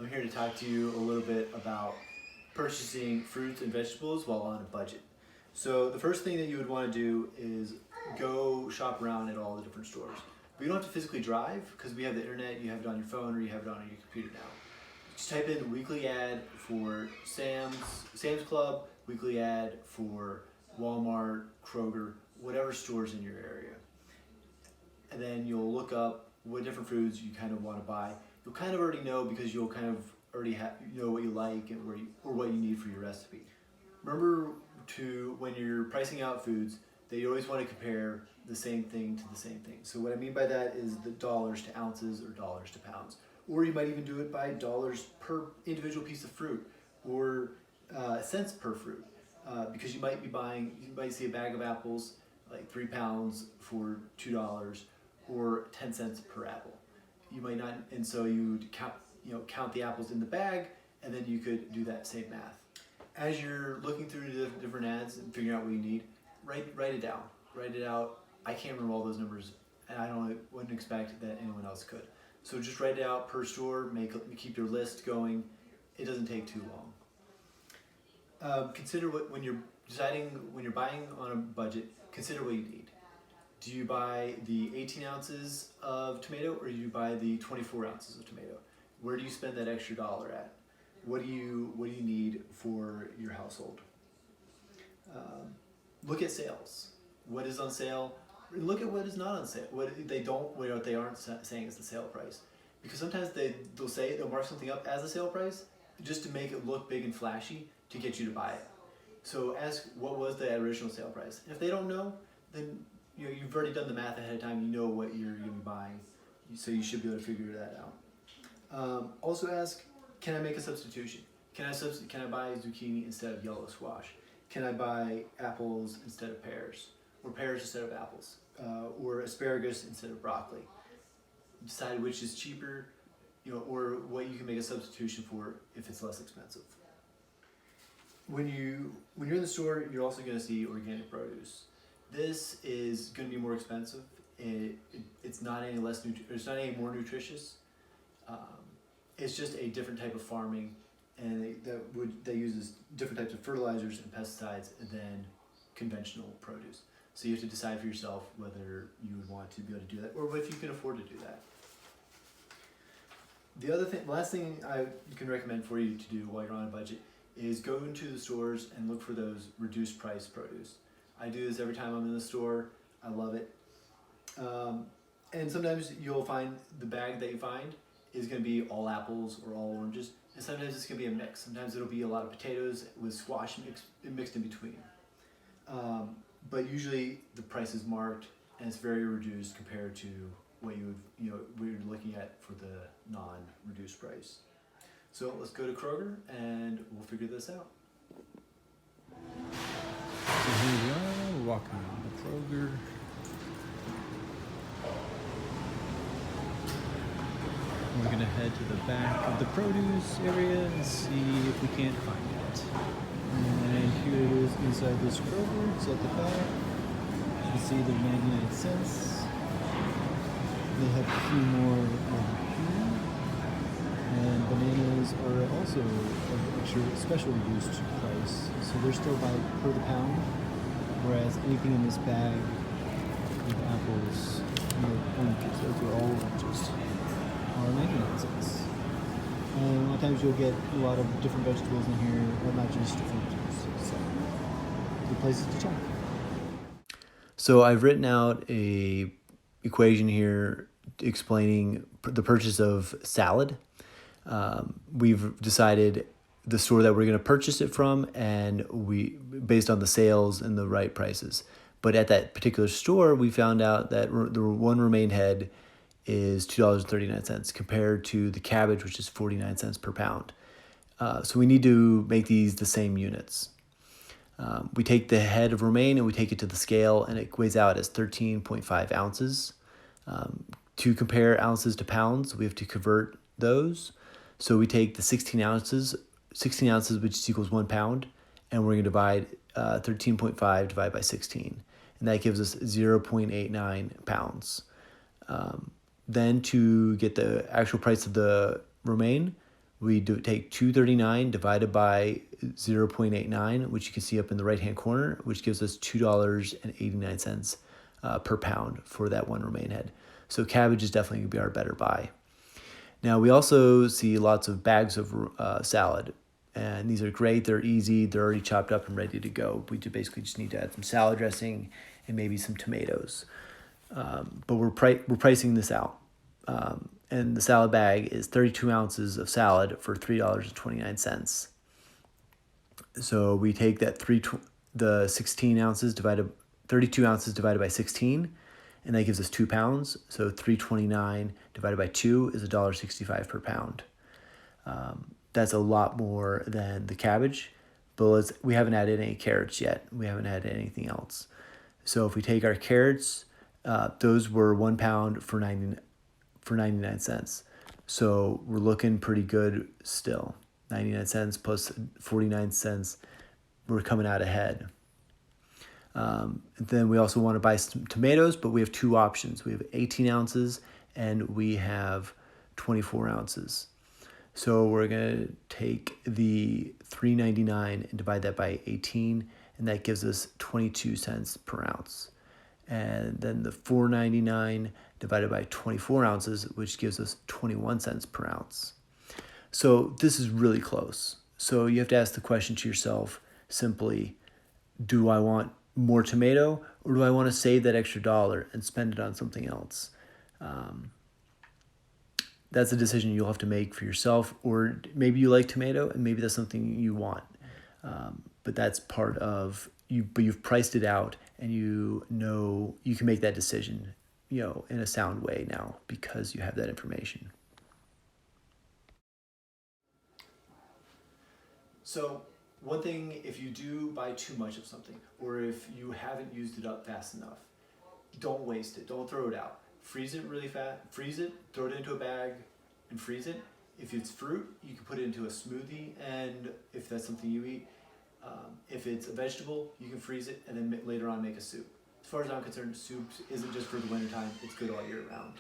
I'm here to talk to you a little bit about purchasing fruits and vegetables while on a budget. So the first thing that you would want to do is go shop around at all the different stores. But you don't have to physically drive because we have the internet, you have it on your phone, or you have it on your computer now. Just type in weekly ad for Sam's Club, weekly ad for Walmart, Kroger, whatever stores in your area. And then you'll look up what different foods you kind of want to buy. You'll kind of already know because you'll kind of already know what you like and or what you need for your recipe. Remember to when you're pricing out foods that you always want to compare the same thing to the same thing. So what I mean by that is the dollars to ounces or dollars to pounds. Or you might even do it by dollars per individual piece of fruit or cents per fruit. Because you might see a bag of apples like 3 pounds for $2 or 10 cents per apple. You might not, and so you count the apples in the bag, and then you could do that same math. As you're looking through the different ads and figuring out what you need, write it down. Write it out. I can't remember all those numbers, and wouldn't expect that anyone else could. So just write it out per store. Keep your list going. It doesn't take too long. Consider when you're buying on a budget. Consider what you need. Do you buy the 18 ounces of tomato or do you buy the 24 ounces of tomato? Where do you spend that extra dollar at? What do you need for your household? Look at sales. What is on sale? Look at what is not on sale. What they aren't saying is the sale price. Because sometimes they'll mark something up as a sale price just to make it look big and flashy to get you to buy it. So ask what was the original sale price. And if they don't know, then you've already done the math ahead of time. You know what you're going to be buying, so you should be able to figure that out. Also ask, can I make a substitution? Can I buy zucchini instead of yellow squash? Can I buy apples instead of pears, or pears instead of apples, or asparagus instead of broccoli? Decide which is cheaper, or what you can make a substitution for if it's less expensive. When you're in the store, you're also going to see organic produce. This is going to be more expensive. It's not any less. It's not any more nutritious. It's just a different type of farming, and that uses different types of fertilizers and pesticides than conventional produce. So you have to decide for yourself whether you would want to be able to do that, or if you can afford to do that. The last thing I can recommend for you to do while you're on a budget is go into the stores and look for those reduced price produce. I do this every time I'm in the store. I love it. And sometimes you'll find the bag that you find is going to be all apples or all oranges, and sometimes it's going to be a mix. Sometimes it'll be a lot of potatoes with squash mixed in between. But usually the price is marked and it's very reduced compared to what you're looking at for the non-reduced price. So let's go to Kroger and we'll figure this out. So here we are, we're walking around the Kroger. We're gonna head to the back of the produce area and see if we can't find it. And here it is inside this Kroger. It's at the back. You can see the 99 cents. They have a few more over here. And bananas are also an extra special reduced price. So they're still per the pound. Whereas anything in this bag with apples, oranges, those are all oranges, are 99 cents. And a lot of times you'll get a lot of different vegetables in here, or not just fruit juice. So, good places to check. So I've written out a equation here explaining the purchase of salad. We've decided the store that we're going to purchase it from, and based on the sales and the right prices. But at that particular store, we found out that the one romaine head is $2.39 compared to the cabbage, which is 49 cents per pound. So we need to make these the same units. We take the head of romaine and we take it to the scale, and it weighs out as 13.5 ounces. To compare ounces to pounds, we have to convert those. So we take the 16 ounces, which equals 1 pound, and we're going to divide 13.5 divided by 16. And that gives us 0.89 pounds. Then to get the actual price of the romaine, we do take 239 divided by 0.89, which you can see up in the right hand corner, which gives us $2.89 per pound for that one romaine head. So cabbage is definitely going to be our better buy. Now we also see lots of bags of salad, and these are great. They're easy. They're already chopped up and ready to go. We basically just need to add some salad dressing and maybe some tomatoes. But we're pricing this out. And the salad bag is 32 ounces of salad for $3.29. So we take that 32 ounces divided by 16, and that gives us 2 pounds. So 329 divided by 2 is $1.65 per pound. That's a lot more than the cabbage, but we haven't added any carrots yet. We haven't added anything else. So if we take our carrots, those were 1 pound for 99 cents. So we're looking pretty good still. 99 cents plus 49 cents, we're coming out ahead. Then we also want to buy some tomatoes, but we have 2 options. We have 18 ounces and we have 24 ounces. So we're going to take the $3.99 and divide that by 18, and that gives us 22 cents per ounce. And then the $4.99 divided by 24 ounces, which gives us 21 cents per ounce. So this is really close. So you have to ask the question to yourself simply, do I want more tomato, or do I want to save that extra dollar and spend it on something else? That's a decision you'll have to make for yourself, or maybe you like tomato and maybe that's something you want. But that's part of you, but you've priced it out and you know you can make that decision, in a sound way now because you have that information. So one thing, if you do buy too much of something, or if you haven't used it up fast enough, don't waste it. Don't throw it out. Freeze it really fast. Freeze it, throw it into a bag, and freeze it. If it's fruit, you can put it into a smoothie, and if that's something you eat. If it's a vegetable, you can freeze it and then later on make a soup. As far as I'm concerned, soup isn't just for the wintertime, it's good all year round.